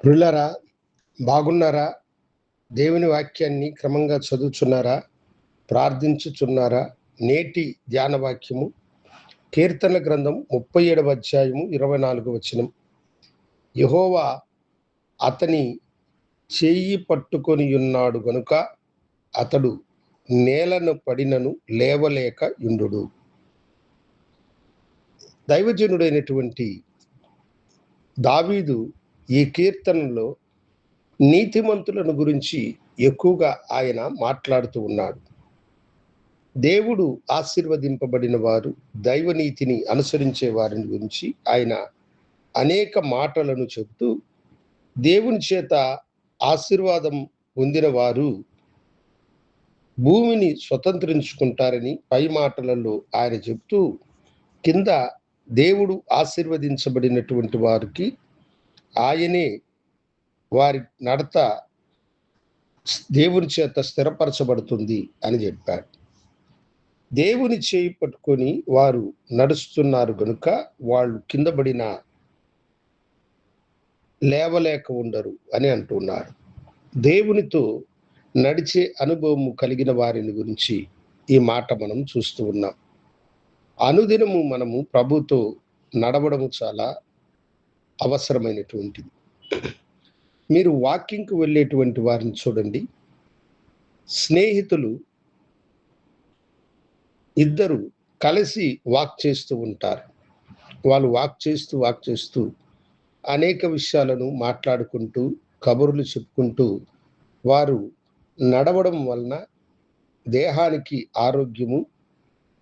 ప్రియులారా, బాగున్నారా? దేవుని వాక్యాన్ని క్రమంగా చదువుచున్నారా? ప్రార్థించుచున్నారా? నేటి ధ్యాన వాక్యము కీర్తన గ్రంథం 37వ అధ్యాయము 24వ వచనం. యెహోవా అతని చెయ్యి పట్టుకొని ఉన్నాడు గనుక అతడు నేలను పడినను లేవలేక యుండుడు. దైవజనుడైనటువంటి దావీదు ఈ కీర్తనలో నీతిమంతులను గురించి ఎక్కువగా ఆయన మాట్లాడుతూ ఉన్నాడు. దేవుడు ఆశీర్వదింపబడిన వారు, దైవనీతిని అనుసరించే వారిని గురించి ఆయన అనేక మాటలను చెబుతూ, దేవుని చేత ఆశీర్వాదం పొందిన వారు భూమిని స్వతంత్రించుకుంటారని పై మాటలలో ఆయన చెబుతూ, కింద దేవుడు ఆశీర్వదించబడినటువంటి వారికి ఆయనే వారి నడత దేవుని చేత స్థిరపరచబడుతుంది అని చెప్పాడు. దేవుని చేయి పట్టుకొని వారు నడుస్తున్నారు గనుక వాళ్ళు కింద పడిన లేవలేక ఉండరు అని అంటున్నారు. దేవునితో నడిచే అనుభవం కలిగిన వారిని గురించి ఈ మాట మనం చూస్తూ ఉన్నాం. అనుదినము మనము ప్రభుతో నడవడము చాలా అవసరమైనటువంటిది. మీరు వాకింగ్కి వెళ్ళేటువంటి వారిని చూడండి. స్నేహితులు ఇద్దరు కలిసి వాక్ చేస్తూ ఉంటారు. వాళ్ళు వాక్ చేస్తూ అనేక విషయాలను మాట్లాడుకుంటూ, కబుర్లు చెప్పుకుంటూ వారు నడవడం వలన దేహానికి ఆరోగ్యము,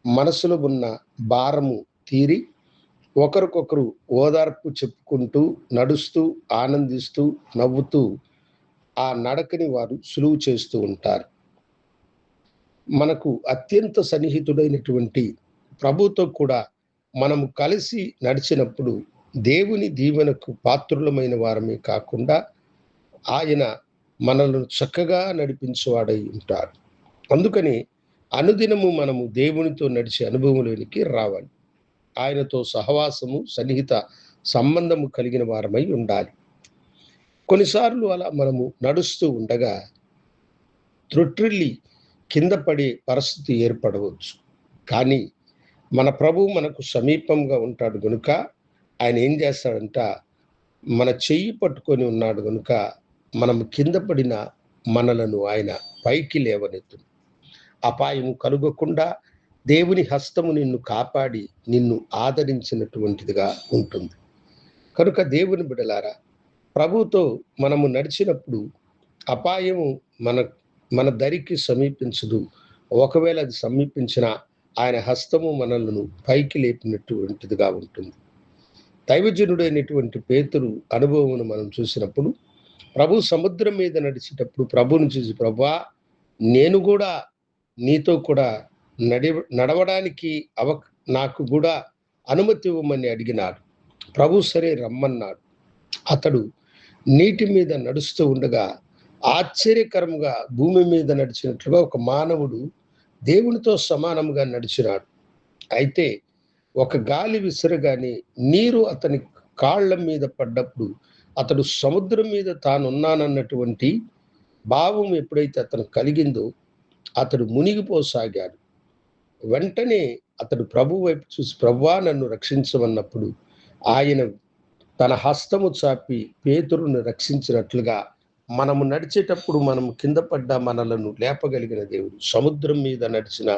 మనసులో ఉన్న భారము తీరి ఒకరికొకరు ఓదార్పు చెప్పుకుంటూ, నడుస్తూ, ఆనందిస్తూ, నవ్వుతూ ఆ నడకని వారు సులువు చేస్తూ ఉంటారు. మనకు అత్యంత సన్నిహితుడైనటువంటి ప్రభుతో కూడా మనము కలిసి నడిచినప్పుడు దేవుని దీవెనకు పాత్రులమైన వారమే కాకుండా ఆయన మనల్ని చక్కగా నడిపించేవాడై ఉంటాడు. అందుకని అనుదినము మనము దేవునితో నడిచే అనుభవంలోనికి రావాలి. ఆయనతో సహవాసము, సన్నిహిత సంబంధము కలిగిన వారమై ఉండాలి. కొన్నిసార్లు అలా మనము నడుస్తూ ఉండగా త్రొట్రిల్లి కింద పడే పరిస్థితి ఏర్పడవచ్చు. కానీ మన ప్రభువు మనకు సమీపంగా ఉంటాడు గనుక ఆయన ఏం చేస్తాడంట, మన చెయ్యి పట్టుకొని ఉన్నాడు గనుక మనం కింద పడిన మనలను ఆయన పైకి లేవనెత్తును. అపాయము కలుగకుండా దేవుని హస్తము నిన్ను కాపాడి నిన్ను ఆదరించినటువంటిదిగా ఉంటుంది. కనుక దేవుని బిడ్డలారా, ప్రభువుతో మనము నడిచినప్పుడు అపాయము మన దరికి సమీపించదు. ఒకవేళ అది సమీపించినా ఆయన హస్తము మనలను పైకి లేపినటువంటిదిగా ఉంటుంది. దైవజనుడైనటువంటి పేతురు అనుభవమును మనం చూసినప్పుడు, ప్రభు సముద్రం మీద నడిచేటప్పుడు ప్రభువుని చూసి, ప్రభువా నేను కూడా నీతో కూడా నడవడానికి నాకు కూడా అనుమతి ఇవ్వమని అడిగినాడు. ప్రభు సరే రమ్మన్నాడు. అతడు నీటి మీద నడుస్తూ ఉండగా ఆశ్చర్యకరంగా భూమి మీద నడిచినట్లుగా ఒక మానవుడు దేవునితో సమానంగా నడిచినాడు. అయితే ఒక గాలి విసరగానే నీరు అతని కాళ్ళ మీద పడ్డప్పుడు అతడు సముద్రం మీద తానున్నానన్నటువంటి భావం ఎప్పుడైతే అతను కలిగిందో అతడు మునిగిపోసాగాడు. వెంటనే అతడు ప్రభు వైపు చూసి, ప్రభువా నన్ను రక్షించమన్నప్పుడు ఆయన తన హస్తము చాపి పేతురును రక్షించినట్లుగా మనము నడిచేటప్పుడు మనము కింద పడ్డ మనలను లేపగలిగిన దేవుడు, సముద్రం మీద నడిచిన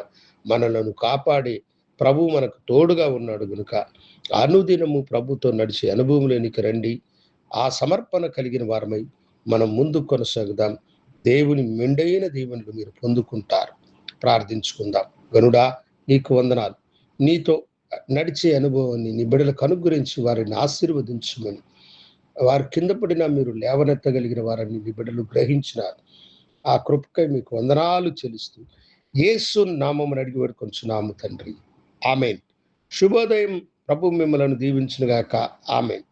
మనలను కాపాడే ప్రభు మనకు తోడుగా ఉన్నాడు గనుక అనుదినము ప్రభుతో నడిచే అనుభవంలోనికి రండి. ఆ సమర్పణ కలిగిన వారమై మనం ముందు కొనసాగుదాం. దేవుని మెండైన దీవెనలు మీరు పొందుకుంటారు. ప్రార్థించుకుందాం. గనుడా నీకు వందనాలు. నీతో నడిచే అనుభవాన్ని నీ బిడ్డలకు అనుగ్రహించి వారిని ఆశీర్వదించమని, వారు కింద పడినా మీరు లేవనెత్తగలిగిన వారిని నీ బిడ్డలు గ్రహించినారు. ఆ కృపకై మీకు వందనాలు చెల్లిస్తూ యేసు నామమున అడిగి వేడుకొంచున్నాము తండ్రి. ఆమేన్. శుభోదయం. ప్రభు మిమ్మలను దీవించునుగాక. ఆమేన్.